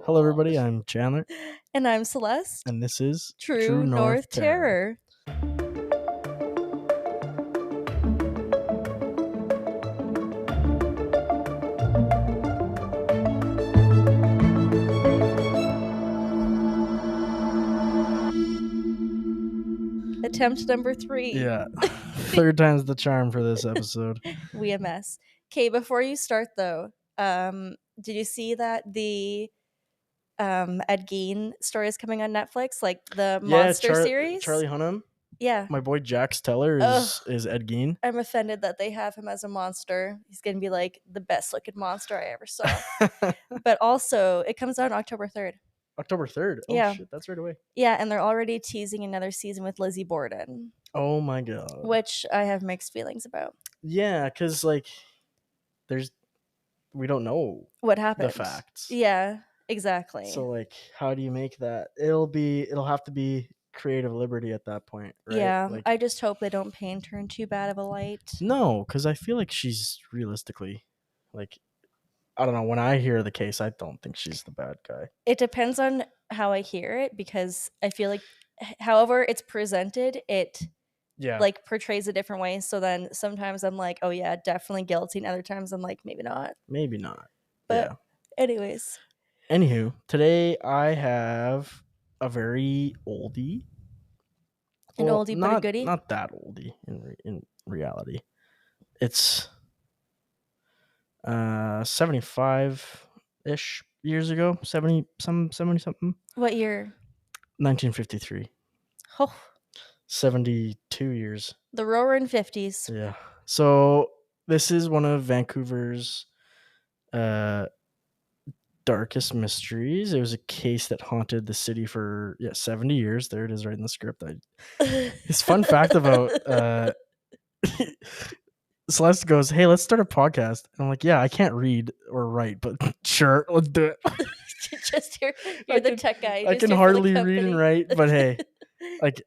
Hello, everybody. I'm Chandler, And I'm Celeste. and this is True North Terror. Attempt number 3. Yeah, third time's the charm for this episode. We a mess. Okay, before you start though, did you see that the Ed Gein story is coming on Netflix, like the monster series? Charlie Hunnam. Yeah. My boy Jax Teller Ugh. is Ed Gein. I'm offended that they have him as a monster. He's gonna be like the best looking monster I ever saw. But also, it comes out on October 3rd. October 3rd. Oh Yeah. shit, that's right away. Yeah, and they're already teasing another season with Lizzie Borden, Oh my god. which I have mixed feelings about. Yeah, because like, we don't know What happened? the facts. Yeah, exactly. So like, how do you make that? It'll have to be creative liberty at that point, right? Yeah, Like, I just hope they don't paint her in too bad of a light. no, because I feel like she's realistically, like, I don't know. When I hear the case, I don't think she's the bad guy. It depends on how I hear it, because I feel like however it's presented, it like portrays a different way. So then sometimes I'm like, oh yeah, definitely guilty, and other times I'm like, maybe not. Maybe not. But anyways. Anywho, today I have a very oldie. An oldie but a goodie? Not that oldie in reality. It's 75-ish years ago. 70 something. What year? 1953. Oh. 72 years. The roaring 50s. Yeah. So this is one of Vancouver's darkest mysteries. It was a case that haunted the city for 70 years. There it is right in the script. This fun fact about Celeste goes, "Hey, let's start a podcast." And I'm like, "Yeah, I can't read or write, but sure, let's do it." Just you're the tech guy. I can hardly read and write, but hey, like,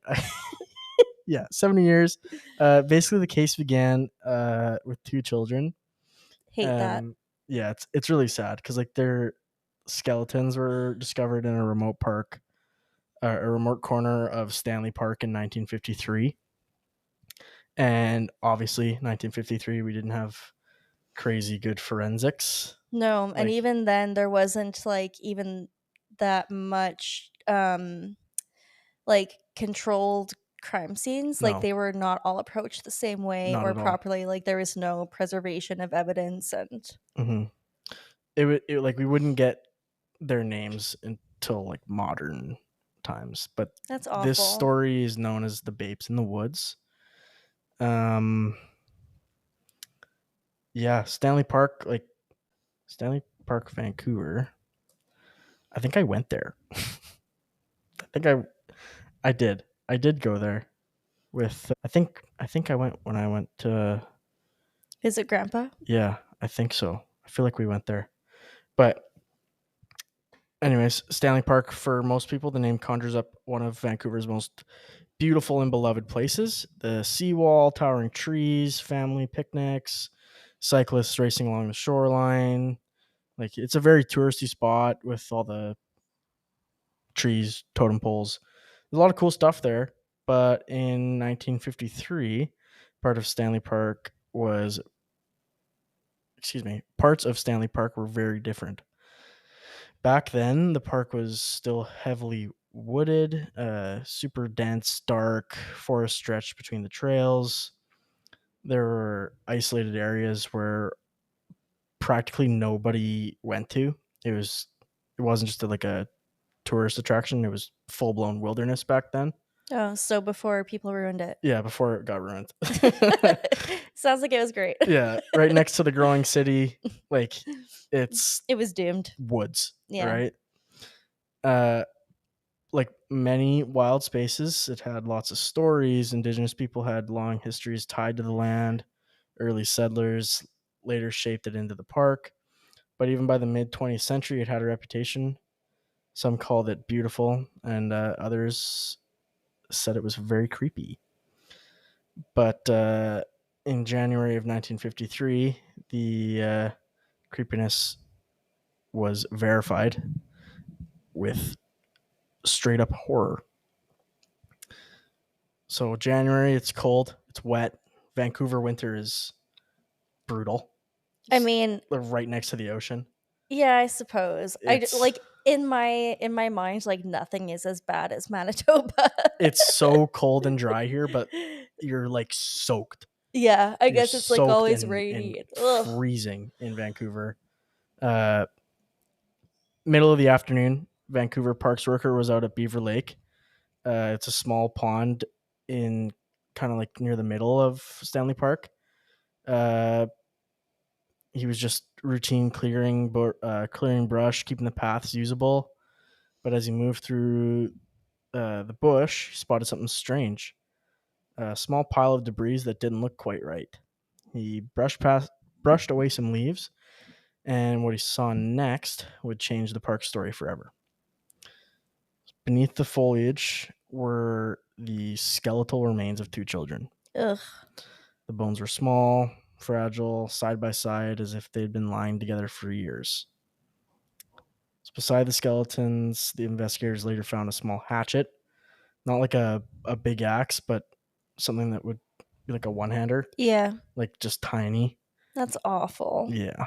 yeah, 70 years. Basically, the case began with 2 children. Hate that. Yeah, it's really sad because like their skeletons were discovered in a remote corner of Stanley Park in 1953. And obviously, 1953, we didn't have crazy good forensics. No, and even then, there wasn't like even that much like controlled crime scenes. Like they were not all approached the same way or properly. Like there was no preservation of evidence, and it like we wouldn't get their names until like modern times. But that's awful. This story is known as the Babes in the Woods. Yeah, Stanley Park, Vancouver. I think I went there. I did go there with. I think I went when I went to. Is it Grandpa? Yeah, I think so. I feel like we went there, but. Anyways, Stanley Park, for most people, the name conjures up one of Vancouver's most beautiful and beloved places. The seawall, towering trees, family picnics, cyclists racing along the shoreline. Like, it's a very touristy spot with all the trees, totem poles. There's a lot of cool stuff there. But in 1953, parts of Stanley Park were very different. Back then, the park was still heavily wooded, super dense, dark forest stretched between the trails. There were isolated areas where practically nobody went to. It wasn't just like a tourist attraction. It was full-blown wilderness back then. Oh, so before people ruined it. Yeah, before it got ruined. Sounds like it was great. Yeah, right next to the growing city. Like, it was doomed. Woods. Yeah. Right? Like many wild spaces, it had lots of stories. Indigenous people had long histories tied to the land. Early settlers later shaped it into the park. But even by the mid-20th century, it had a reputation. Some called it beautiful, and others said it was very creepy. But in January of 1953, the creepiness was verified. with straight up horror. So January, it's cold, it's wet. Vancouver winter is brutal. I mean, right next to the ocean. yeah, I suppose. It's in my mind, like nothing is as bad as Manitoba. it's so cold and dry here, but you're like soaked. Yeah, I You're guess it's like soaked always and rainy. Ugh. freezing in Vancouver. Uh, Middle of the afternoon, Vancouver Parks worker was out at Beaver Lake. It's a small pond in kind of like near the middle of Stanley Park. Uh, he was just routine clearing brush, keeping the paths usable. But as he moved through the bush, he spotted something strange. A small pile of debris that didn't look quite right. He brushed away some leaves, and what he saw next would change the park story forever. Beneath the foliage were the skeletal remains of two children. Ugh. The bones were small, fragile, side by side, as if they'd been lying together for years. So beside the skeletons, the investigators later found a small hatchet, not like a big axe, but something that would be like a one-hander, Yeah, like just tiny. that's awful. Yeah.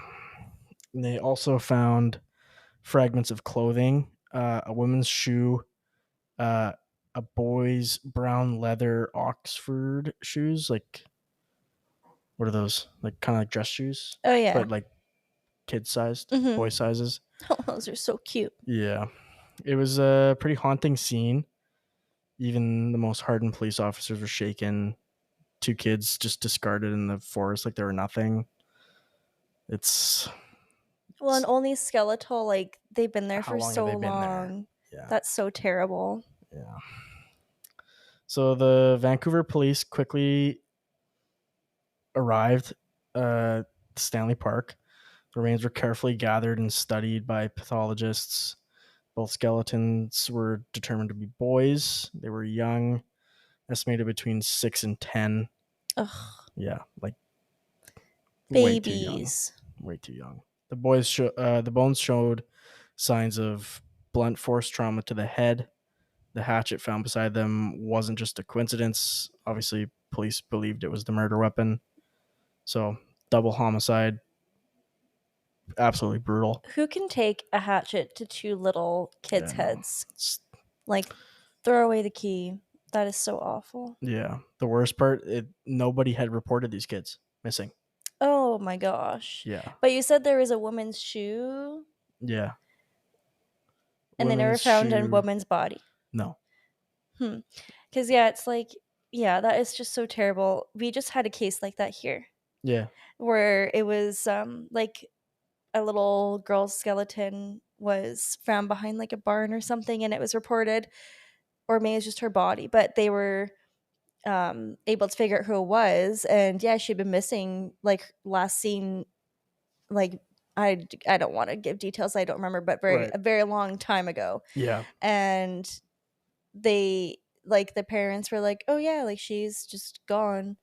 And they also found fragments of clothing, a woman's shoe, uh, a boy's brown leather Oxford shoes, like what are those? Like kind of like dress shoes, Oh yeah. but like kid sized, Mhm. boy sizes. Oh, those are so cute. Yeah. It was a pretty haunting scene. Even the most hardened police officers were shaken. Two kids just discarded in the forest like they were nothing. It's Well, and only skeletal, like they've been there how for long have so they been there? long. Yeah. That's so terrible. Yeah. So the Vancouver police quickly arrived at Stanley Park. The remains were carefully gathered and studied by pathologists. Both skeletons were determined to be boys. They were young, estimated between 6 and 10. Ugh. Yeah, like way too young. Babies. Way too young. The bones showed signs of blunt force trauma to the head. The hatchet found beside them wasn't just a coincidence. Obviously, police believed it was the murder weapon. So, double homicide, absolutely brutal. Who can take a hatchet to two little kids' Yeah, no. heads? Like, throw away the key. That is so awful. Yeah. The worst part, nobody had reported these kids missing. Oh my gosh. Yeah. But you said there was a woman's shoe Yeah. and they never Women's found a shoe. woman's body. No. Because, yeah, it's like, yeah, that is just so terrible. We just had a case like that here Yeah. where it was like a little girl's skeleton was found behind like a barn or something and it was reported, or maybe it's just her body, but they were able to figure out who it was. And yeah, she'd been missing, like last seen, like I don't want to give details, I don't remember, but Right. a very long time ago. Yeah. And they, like, the parents were like, oh yeah, like she's just gone.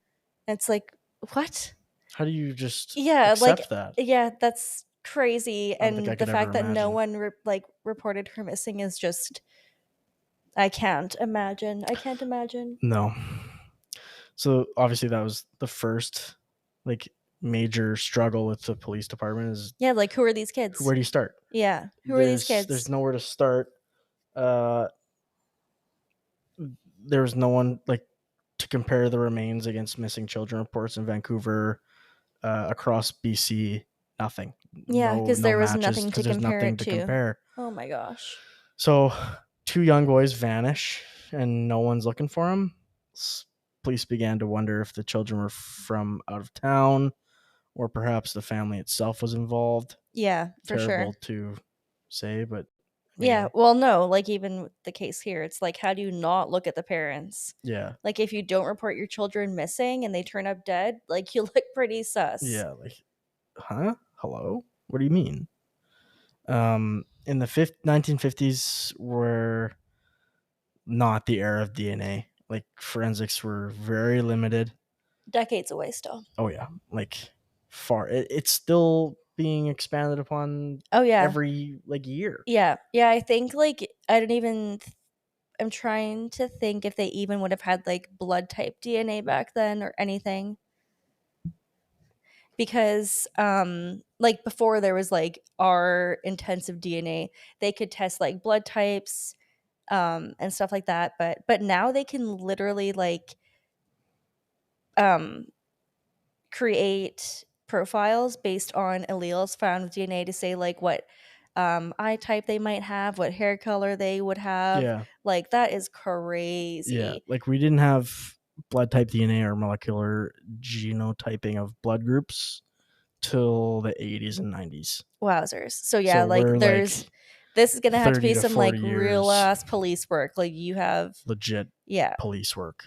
And it's like, what? How do you just Yeah, like, accept that? yeah, that's crazy. I don't think I And the could ever fact that no imagine. one like reported her missing is just, I can't imagine. I can't imagine. No. So obviously that was the first like major struggle with the police department is Yeah, like who are these kids? where do you start? Yeah, who are these There's kids? nowhere to start. Uh there was no one like to compare the remains against missing children reports in Vancouver, across BC, nothing. Yeah, because No there was matches nothing to because there's compare nothing it to to. compare. Oh my gosh. So, two young boys vanish and no one's looking for them. Police began to wonder if the children were from out of town or perhaps the family itself was involved. Yeah, for Terrible sure. to say, but I Yeah, mean, well, no, like even with the case here, it's like, how do you not look at the parents? yeah, Like, if you don't report your children missing and they turn up dead, like, you look pretty sus. yeah, like, huh? Hello? What do you mean? In the 1950s were not the era of DNA. Like forensics were very limited. Decades away still. Oh yeah, like far. It's still being expanded upon Oh, yeah. every like year. Yeah. Yeah, I think, like, I don't even I'm trying to think if they even would have had, like, blood type DNA back then or anything. Because, like, before there was, like, our intensive DNA, they could test, like, blood types, and stuff like that, but now they can literally, like, um, create profiles based on alleles found with DNA to say, like, what, eye type they might have, what hair color they would have. Yeah. Like, that is Yeah. crazy. Like we didn't have blood type DNA or molecular genotyping of blood groups till the 80s and 90s. Wowzers. So, yeah, So like, we're there's like this is gonna have to 30 be to some, like, 40 real years ass police work. Like, you have legit yeah. police work.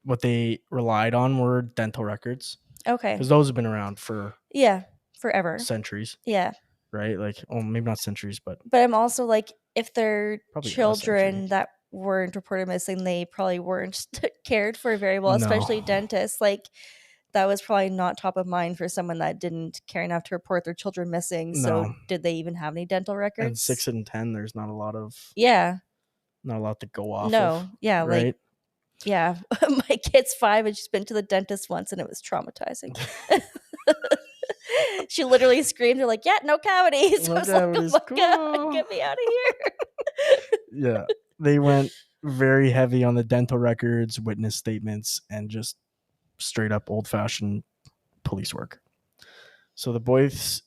What they relied on were dental records Okay. because those have been around for Yeah. Forever. centuries, Yeah. right? Like, oh, maybe not centuries, but But I'm also like, if they're probably a century. children that weren't reported missing, they probably weren't cared for very well, No, especially dentists. Like, that was probably not top of mind for someone that didn't care enough to report their children missing. So, no. did they even have any dental And 6 records? and 10, there's Yeah. not a lot to go off of, No. Yeah. Like, right? yeah. My kid's 5 and she's been to the dentist once and it was traumatizing. She literally screamed, they're like, yeah, no cavities. I No was like, oh cavities, my God, cool. get me out of here. Yeah, they went very heavy on the dental records, witness statements, and just straight up old fashioned police work. So the boys'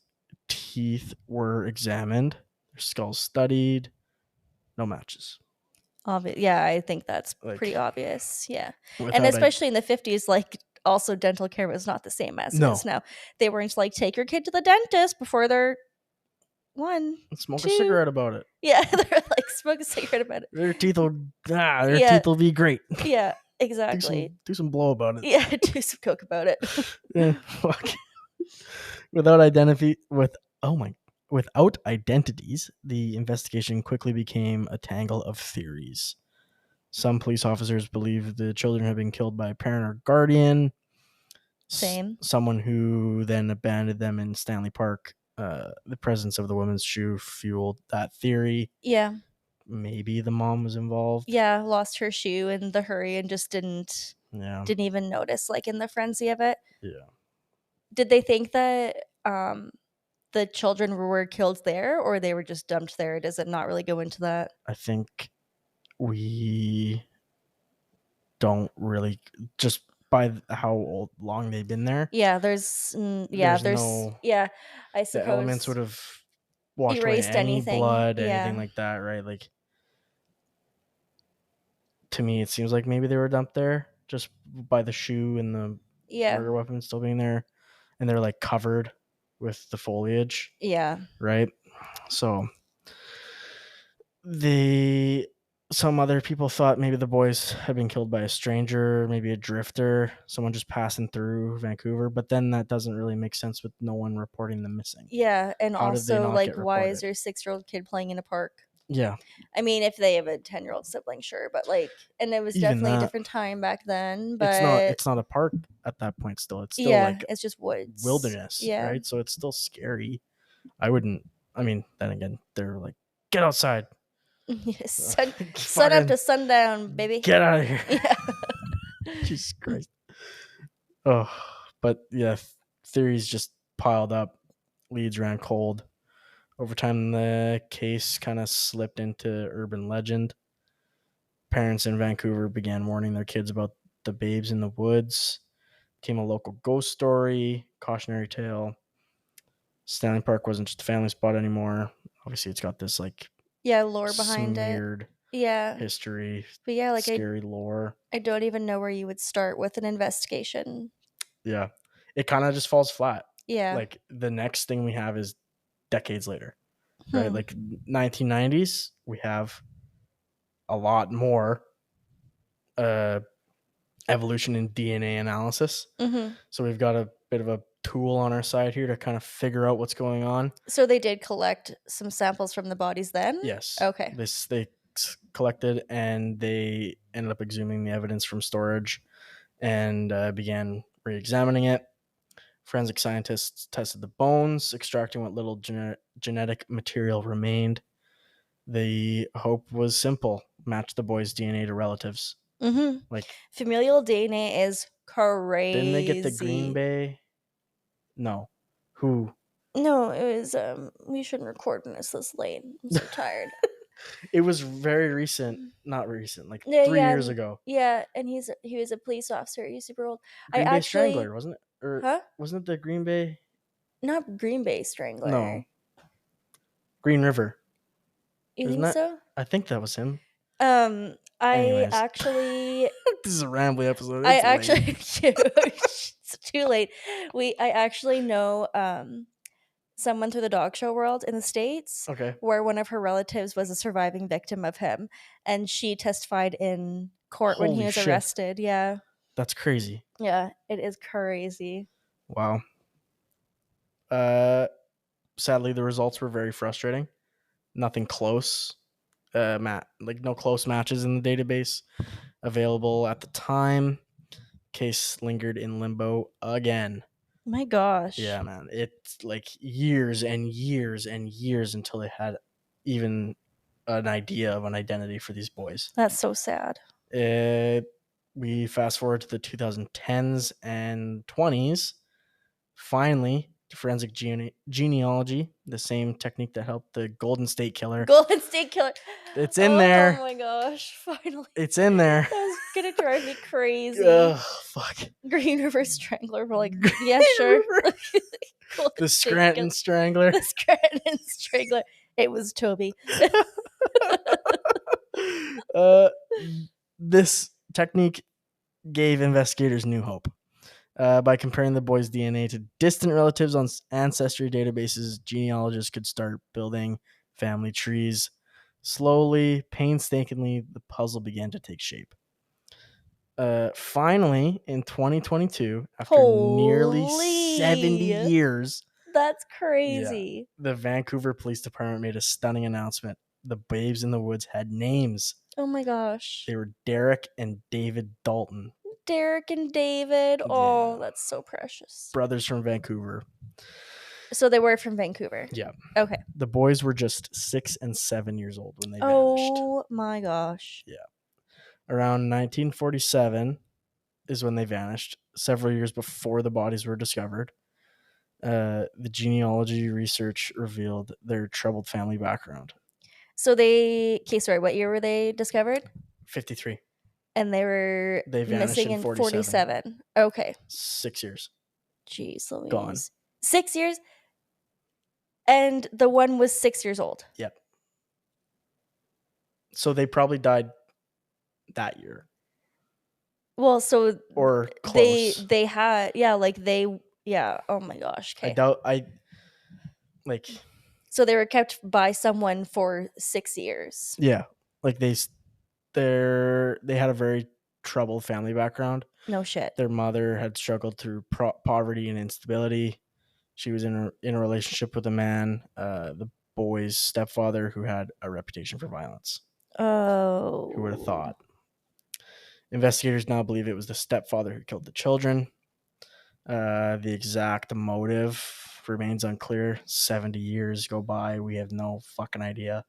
teeth were examined, their skulls studied, no matches. Yeah, I think that's pretty Like obvious. Yeah. And without I especially in the 50s, like, also dental care was not the same as it is no now. They weren't like, take your kid to the dentist before they're 1, smoke a 2. cigarette about it. Yeah, they're like, smoke a cigarette about it. Their Yeah. teeth will be great. Yeah, do exactly. some blow about it. Yeah, do some coke about it. Yeah, fuck. Without identity with oh my without identities, the investigation quickly became a tangle of theories. Some police officers believe the children had been killed by a parent or guardian, Same. someone who then abandoned them in Stanley Park. The presence of the woman's shoe fueled that theory. Yeah. Maybe the mom was involved. Yeah, lost her shoe in the hurry and just Yeah. didn't even notice, like, in the frenzy of it. Yeah. Did they think that, the children were killed there or they were just dumped there? Does it not really go into that? I think we don't really just by long they've been there. Yeah, No yeah, I the elements suppose would have washed away erased any anything. blood, anything Yeah. like that, right? Like to me, it seems like maybe they were dumped there just by the shoe and the Yeah. murder weapon still being there, and they're like covered with the foliage, Yeah. right? So the some other people thought maybe the boys had been killed by a stranger, maybe a drifter, someone just passing through Vancouver. But then that doesn't really make sense with no one reporting them missing. Yeah, and How did they also, not like, get why is reported? your 6-year-old kid playing in a park? Yeah, I mean, if they have a 10-year-old sibling, sure, but, like, and it was even definitely a that. different time back then, It's not. but It's not a park at that point. Still, it's still yeah, like it's just woods. wilderness, Yeah. right? So it's still scary. I wouldn't. I mean, then again, they're like, get outside, Sun up fucking to sundown, baby. get out of here. Yeah. Jesus Christ. Oh, but yeah, theories just piled up. Leads ran cold. Over time, the case kind of slipped into urban legend. Parents in Vancouver began warning their kids about the babes in the woods. Became a local ghost story, cautionary tale. Stanley Park wasn't just a family spot anymore. Obviously, it's got this like Yeah, lore behind it. smeared Yeah. history, But yeah, like, scary lore. I don't even know where you would start with an investigation. Yeah, it kind of just falls flat. Yeah. Like the next thing we have is decades later, right? Hmm. Like 1990s, we have a lot more uh, evolution in DNA analysis. Mhm. So we've got a bit of a tool on our side here to kind of figure out what's going on. So they did collect some samples from the bodies then? Yes, Okay. they collected and they ended up exhuming the evidence from storage and began re-examining it. Forensic scientists tested the bones, extracting what little genetic material remained. The hope was simple: match the boys' DNA to relatives. Mm-hmm. Like, familial DNA is didn't they get the Green crazy. Bay? No. Who? No, it was we shouldn't record this late. I'm so tired. It was very recent. Not recent, like Yeah, 3 years ago. yeah, and he was a police officer. He's super old. I Green Bay actually, Strangler, wasn't it? Or huh? wasn't it the Green Bay? Not Green Bay No, Strangler. Green River. You Isn't think that? so? I think that was him. I Anyways, actually, this is a rambly episode. I It's actually, late. it's too late. I actually know someone through the dog show world in the States Okay. where one of her relatives was a surviving victim of him, and she testified in court when he Holy was shit. arrested. Yeah. That's crazy. Yeah, it is crazy. Wow. Sadly, the results were very frustrating. Nothing close. Like no close matches in the database available at the time. Case lingered in limbo again. My gosh. Yeah, man. It's like years and years and years until they had even an idea of an identity for these boys. That's so sad. We fast forward to the 2010s and 20s. Finally, forensic genealogy, the same technique that helped the Golden State Killer. Golden State Killer. It's in there. Oh my gosh, finally. It's in there. That was gonna drive me crazy. Ugh, fuck. Green River Strangler. We're like, yeah, sure. The Scranton Strangler. The Scranton Strangler. It was Toby. This technique gave investigators new hope. By comparing the boys' DNA to distant relatives on ancestry databases, genealogists could start building family trees. Slowly, painstakingly, the puzzle began to take shape. Finally, in 2022, after nearly 70 years, that's crazy. Yeah, the Vancouver Police Department made a stunning announcement. The babes in the woods had names. Oh my gosh. They were Derek and David Dalton. Derek and David. Oh, yeah. That's so precious. Brothers from Vancouver. So they were from Vancouver. Yeah. Okay. The boys were just 6 and 7 years old when they vanished. Oh my gosh. Yeah. Around 1947 is when they vanished, several years before the bodies were discovered. The genealogy research revealed their troubled family background. So what year were they discovered? 53. And they vanished missing in 47. Okay. 6 years. Jeez Louise. Gone. 6 years? And the one was 6 years old. Yep. So they probably died that year. Well, so or close. They had oh my gosh. Okay. So they were kept by someone for 6 years. Yeah. Like they had a very troubled family background. No shit. Their mother had struggled through poverty and instability. She was in a relationship with a man, the boy's stepfather, who had a reputation for violence. Oh. Who would have thought? Investigators now believe it was the stepfather who killed the children. The exact motive remains unclear. 70 years go by. We have no fucking idea.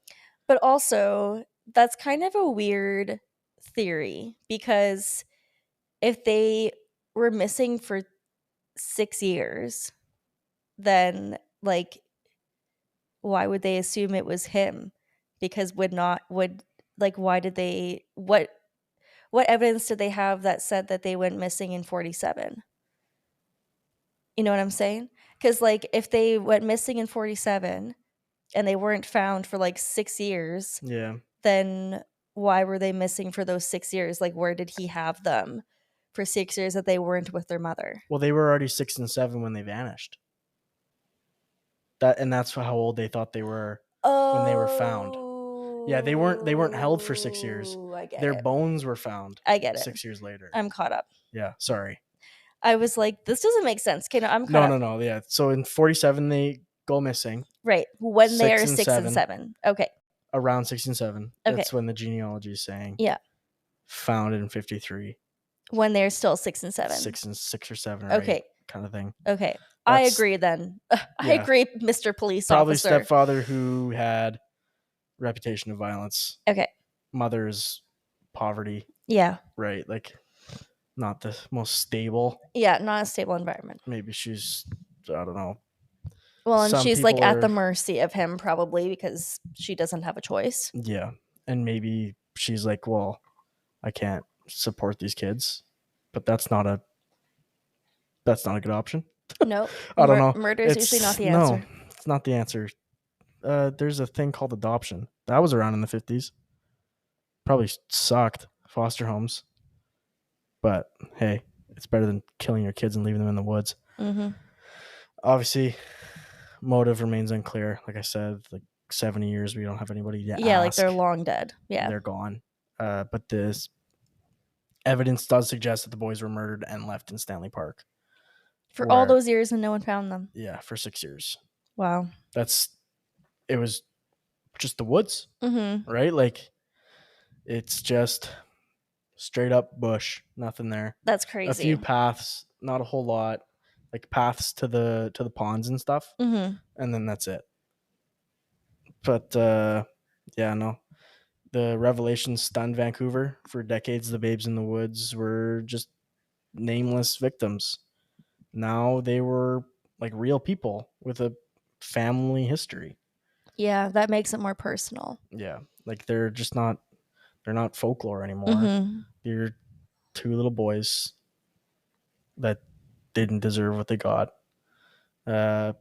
But also, that's kind of a weird theory, because if they were missing for 6 years, then why would they assume it was him? Because why did they, what evidence did they have that said that they went missing in 47? You know what I'm saying? Because if they went missing in 47 and they weren't found for 6 years, yeah, then why were they missing for those 6 years? Where did he have them for 6 years that they weren't with their mother? Well, they were already 6 and 7 when they vanished. That's how old they thought they were when they were found. Yeah, they weren't held for 6 years. I get Their it. bones were found. I get it. 6 years later. I'm caught up. Yeah, sorry. I was like, this doesn't make sense. Okay, no, I'm caught up. No. Yeah. So in 47 they go missing. Right. When they are 6 and 7. Okay. Around 6 and 7. Okay. That's when the genealogy is saying. Yeah. Found in 53. When they're still 6 and 7. 6 or 7. Okay. 8. kind of thing. Okay. I That's agree then. I yeah, agree, Mr. Police probably Officer. stepfather who had reputation of violence. Okay. Mother's poverty, Yeah. right? Like not the most stable. Yeah, not a stable environment. Maybe she's I don't know. Well, and Some she's like people at the are mercy of him probably because she doesn't have a choice. yeah, and maybe she's like, well, I can't support these kids, but that's not a good option. Nope. I don't know. Murder is usually not It's the no, answer. it's not the answer. There's a thing called adoption that was around in the 50s. Probably sucked, foster homes, but hey, it's better than killing your kids and leaving them in the woods. Mm-hmm. Obviously, motive remains unclear. Like I said, like 70 years, we don't have anybody to Yeah, like ask. they're long dead. Yeah. They're gone. But this evidence does suggest that the boys were murdered and left in Stanley Park. For all those years and no one found them. Yeah, for 6 years. Wow. It was just the woods, Mm-hmm. right? Like it's just straight up bush, nothing there. That's A few crazy. paths, not a whole lot, like paths to the ponds and stuff, Mm-hmm. and then that's it. But yeah, no. The revelations stunned Vancouver. For decades, the babes in the woods were just nameless victims. Now they were like real people with a family history. Yeah, that makes it more personal. Yeah, like they're not folklore anymore. Mm-hmm. They're two little boys that didn't deserve what they got.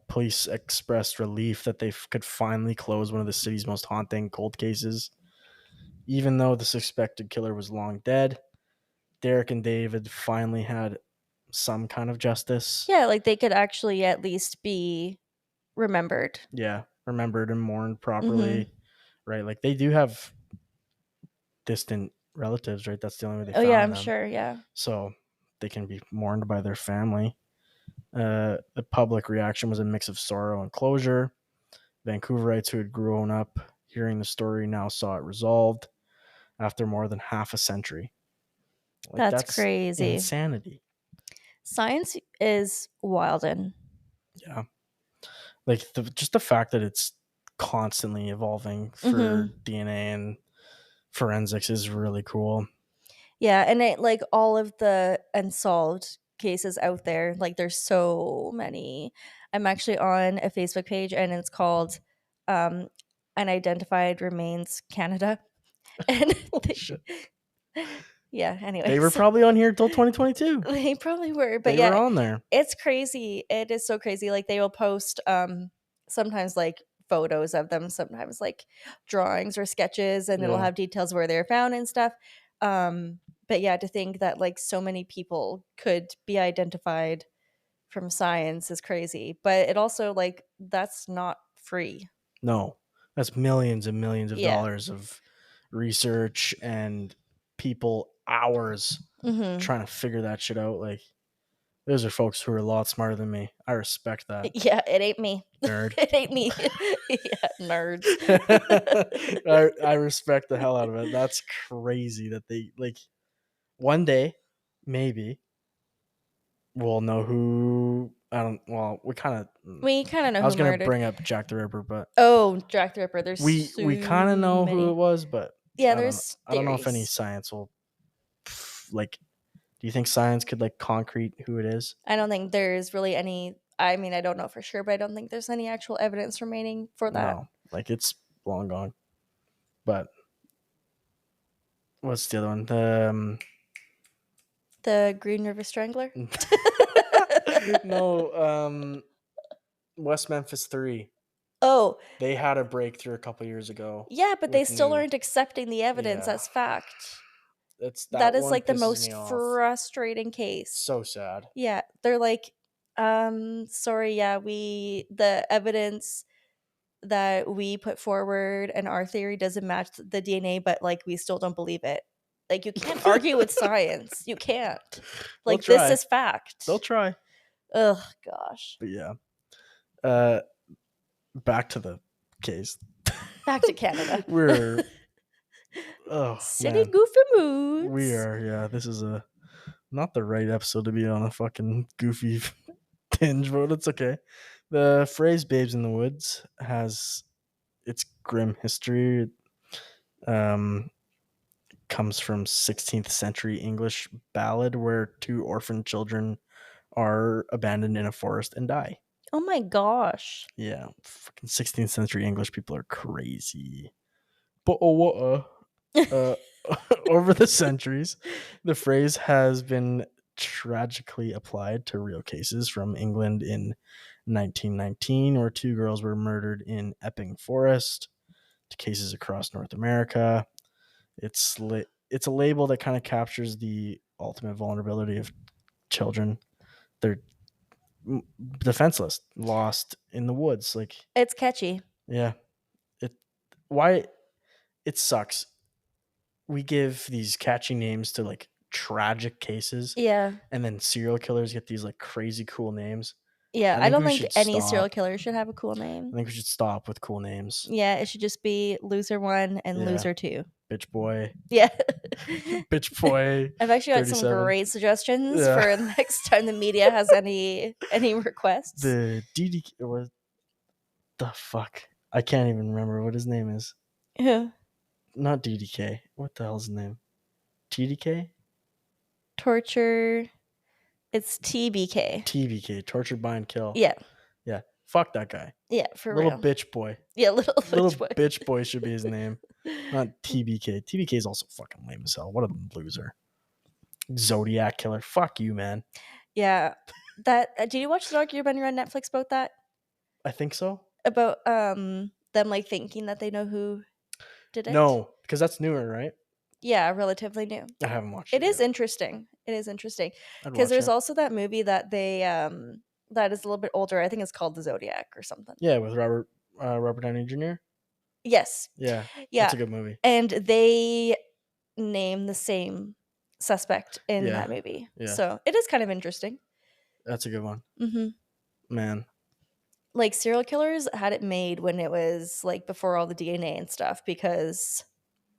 Police expressed relief that they could finally close one of the city's most haunting cold cases. Even though the suspected killer was long dead, Derek and David finally had some kind of justice. Yeah, like they could actually at least be remembered. Yeah, remembered and mourned Mm-hmm. properly, right? Like they do have distant relatives, right? That's the only way they Oh yeah, found I'm them. sure. Yeah. So they can be mourned by their family. The public reaction was a mix of sorrow and closure. Vancouverites who had grown up hearing the story now saw it resolved after more than half a century. Like That's that's crazy. insanity. Science is wild and Yeah. Like just the fact that it's constantly evolving for mm-hmm. DNA and forensics is really cool. Yeah, and it like all of the unsolved cases out there, like there's so many. I'm actually on a Facebook page and it's called um Unidentified Remains Canada. And Holy shit. yeah, They were anyways. probably on here till 2022. They probably were, but They were yeah, on there. it's crazy. It is so crazy. Like they will post sometimes like photos of them, sometimes like drawings or sketches, and it'll Yeah. have details where they're found and stuff. But yeah, to think that like so many people could be identified from science is crazy. But it also like that's not free. No. That's millions and millions of Yeah. dollars of research and people hours Mm-hmm. trying to figure that shit out. Like those are folks who are a lot smarter than me. I respect that. Yeah, it ain't me. Nerd. It ain't me. Yeah, nerds. I respect the hell out of it. That's crazy that they like one day, maybe we'll know who I don't well, we kinda We kind of know I who was gonna murdered. bring up Jack the Ripper, but Oh, Jack the Ripper. There's we so kinda know who it many. was, but Yeah, I there's don't know if any theories. science will like do you think science could like concrete who it is? I don't think there's really any. I mean, I don't know for sure, but I don't think there's any actual evidence remaining for that. No. Like it's long gone. But what's the other one? The Green River Strangler? No, West Memphis 3. Oh, They had a breakthrough a couple years ago. yeah, but they With still new aren't accepting the evidence Yeah. as fact. That That is one like the pisses me most off. frustrating case. So sad. Yeah, they're like, sorry, yeah, the evidence that we put forward and our theory doesn't match the DNA, but like we still don't believe it. Like you can't argue with science. You can't. They'll Like this try. is fact. They'll try. Ugh, gosh. But yeah. Uh back to the case. Back to Canada. We're oh Silly man. goofy moods. We are, yeah. This is not the right episode to be on a fucking goofy Tinge mode. It's okay. The phrase "babes in the woods" has its grim history. Um, comes from 16th century English ballad where two orphan children are abandoned in a forest and die. Oh my gosh. Yeah, fucking 16th century English people are crazy. But oh, what uh, over the centuries, the phrase has been tragically applied to real cases from England in 1919, where two girls were murdered in Epping Forest, to cases across North America. It's a label that kind of captures the ultimate vulnerability of children. They're defenseless, lost in the woods. Like, It's catchy. yeah, it why it sucks. We give these catchy names to like tragic cases, Yeah. and then serial killers get these like crazy cool names. Yeah, I I think don't we think should any serial stop. killer should have a cool I name. think we should stop with cool names. Yeah, it should just be loser 1 and Yeah, loser 2. bitch boy, Yeah. bitch boy, I've actually got some 37. great suggestions Yeah, for the next time the media has any requests. the DD. What the fuck? I can't even remember what his name is. Yeah. Not DDK. What the hell's his name? TDK? Torture. It's TBK. TBK. Tortured by and kill. Yeah. Yeah. Fuck that guy. Yeah, for Little real. bitch boy. Yeah, little Little bitch boy. bitch boy should be his name. Not TBK. TBK is also fucking lame as hell. What a loser. Zodiac killer. Fuck you, man. Yeah. That did you watch the documentary on Netflix about that? I think so. About them like thinking that they know who did it? No, because that's newer, right? Yeah, relatively new. I haven't watched It it is yet. interesting. It is interesting. I'd Because watch there's it. also that movie that they that is a little bit older. I think it's called The Zodiac or something. Yeah, with Robert Downey Jr. Yes. Yeah, Yeah. that's a good movie. And they name the same suspect in Yeah, that movie. yeah, So it is kind of interesting. that's a good one, Hmm. man. Like serial killers had it made when it was like before all the DNA and stuff because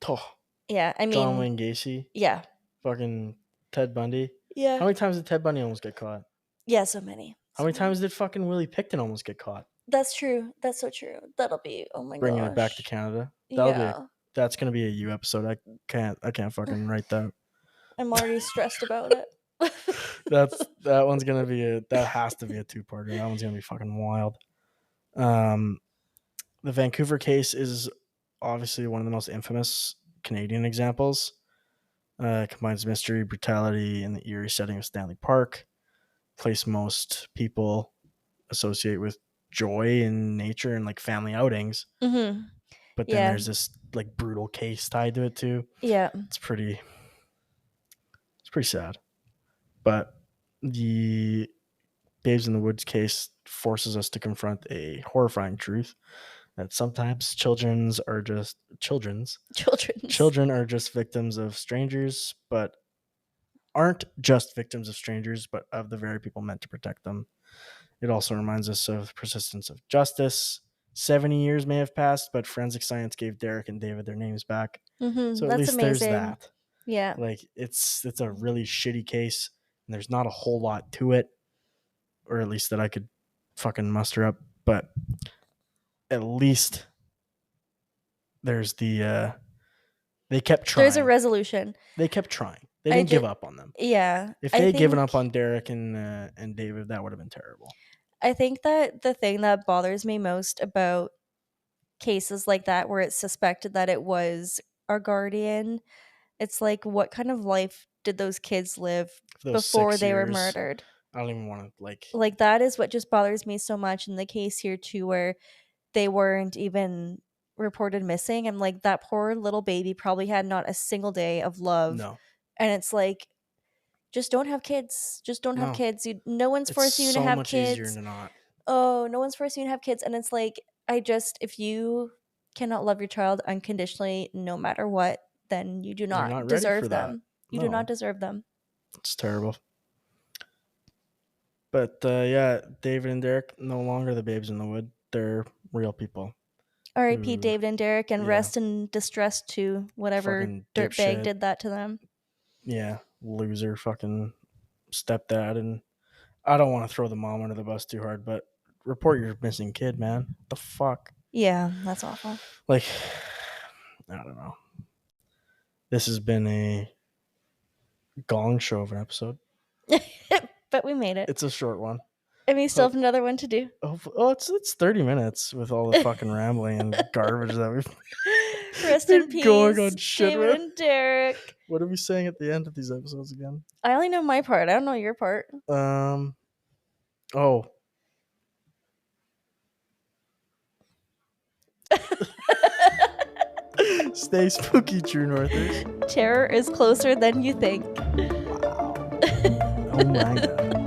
Oh, yeah, I John mean, Wayne Gacy, yeah. fucking Ted Bundy. Yeah. How many times did Ted Bundy almost get caught? Yeah, so many. How So many many. times did fucking Willie Picton almost get caught? That's true. That's so true. That'll be oh my Bringing it back to gosh. Canada. Yeah. That's gonna be a U episode. I can't fucking write that. I'm already stressed about it. That one's gonna be that has to be a two-parter. That one's gonna be fucking wild. Um, the Vancouver case is obviously one of the most infamous Canadian examples. Combines mystery, brutality, and the eerie setting of Stanley Park. Place most people associate with joy in nature and like family outings. Hmm. But then Yeah. there's this like brutal case tied to it too. Yeah. It's pretty sad. But the Babes in the Woods case forces us to confront a horrifying truth that sometimes Children's. children are just victims of strangers, but aren't just victims of strangers, but of the very people meant to protect them. It also reminds us of persistence of justice. 70 years may have passed, but forensic science gave Derek and David their names back. So at That's least there's amazing. that. Yeah. Like it's a really shitty case, and there's not a whole lot to it, or at least that I could fucking muster up. But at least there's they kept There's a trying. resolution. They kept trying. They I didn't give just up on them. yeah. If I they had given think up on Derek and David, that would have been terrible. I think that the thing that bothers me most about cases like that where it's suspected that it was our guardian, it's like what kind of life did those kids live For those before 6 they were years, murdered? I don't even want to like. Like that is what just bothers me so much in the case here too where they weren't even reported missing. I'm like that poor little baby probably had not a single day of love. No, And it's like just don't have kids. Just don't have no, kids. No one's it's forcing you to so have much easier kids. to not. Oh, no one's forcing you to have kids. And it's like, if you cannot love your child unconditionally, no matter what, then you do You're not not ready for deserve that. them. You do not No, deserve them. it's terrible. But yeah, David and Derek no longer the babes in the wood. They're real people. R.I.P. Who, David and Derek, and yeah, rest in distress to whatever fucking dirtbag dipshit. did that to them. Yeah, loser, fucking stepdad, and I don't want to throw the mom under the bus too hard, but report your missing kid, man. What the fuck? Yeah, that's awful. Like, I don't know. This has been a gong show of an episode. But we made it. It's a short one. And we still have another one to do. Oh, it's 30 minutes with all the fucking rambling and garbage that we've Rest in peace, going on shit David with. and Derek. What are we saying at the end of these episodes again? I only know my part. I don't know your part. Oh. Stay spooky, True Northers. Terror is closer than you think. Wow. Oh my god.